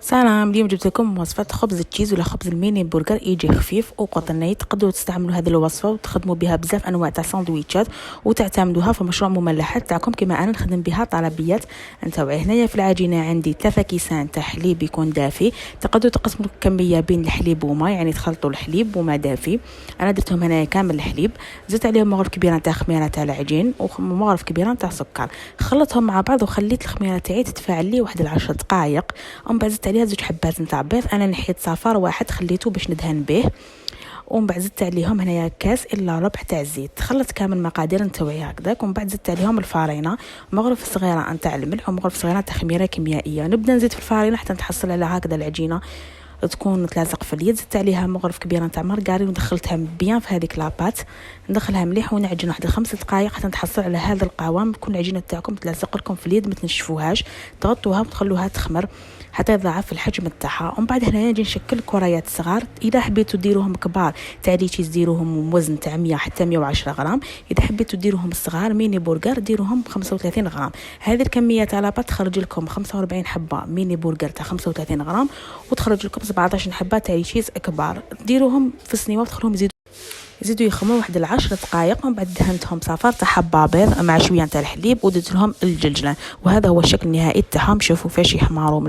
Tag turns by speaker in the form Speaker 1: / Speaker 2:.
Speaker 1: سلام، اليوم جبت لكم وصفة خبز التشيز ولا خبز الميني برجر. يجي خفيف وقطني، تقدروا تستعملوا هذه الوصفة وتخدموا بها بزاف انواع تاع ساندويتشات وتعتمدوها في مشروع مملحات تاعكم كما انا نخدم بها طلبيات نتاوعي. هنايا في العجينة عندي 3 كيسان تاع حليب يكون دافي، تقدروا تقسموا الكمية بين الحليب وما، يعني تخلطوا الحليب وما دافي. انا درتهم هنايا كامل الحليب، زدت عليهم مغرف كبيره تاع خميره تاع العجين ومغرف كبيره تاع سكر، خلطهم مع بعض وخليت الخميره تاعي تتفاعل لي واحد 10 دقائق. ومن بعد زدت عليها 2 حبات نتاع بيض، انا نحيت صفار واحد خليته باش ندهن به. ومن بعد زدت عليهم هنايا كاس الا ربع تاع الزيت، خلطت كامل المقادير نتاوعي هكذاك. ومن بعد زدت عليهم الفارينه، مغرف صغيره نتاع الملح ومغرف صغيره تاع خميره كيميائيه. نبدا نزيد في الفارينه حتى نتحصل على هكذا العجينه تكون تلازق في اليد. زدت عليها مغرف كبيره نتاع مارغرين ودخلتها بيان في هذيك لاباط، ندخلها مليح ونعجن واحد 5 دقائق حتى نتحصل على هذا القوام. تكون العجينه تاعكم تلازق لكم في اليد، ما تنشفوهاش، تغطوها وتخلوها تخمر حتى يضاعف الحجم تاعها. ومن بعد هنا نجي نشكل كريات صغار. اذا حبيتوا ديروهم كبار تاع لي تشيز ديروهم وزن تاع 100 حتى 110 غرام، اذا حبيتوا ديروهم صغار ميني برجر ديروهم 35 غرام. هذه الكميه تاع لاباط تخرج لكم 45 حبه ميني برجر تاع 35 غرام، وتخرج لكم 17 حبه تاع لي تشيز كبار. ديروهم في السنيوه وتخلوهم يزيدوا يخمروا واحد 10 دقائق. ومن بعد دهنتهم صفار تاع حبه بيض مع شويه تاع الحليب ودرت لهم الجلجلان، وهذا هو الشكل النهائي تاعهم. شوفوا فاش يحمروا.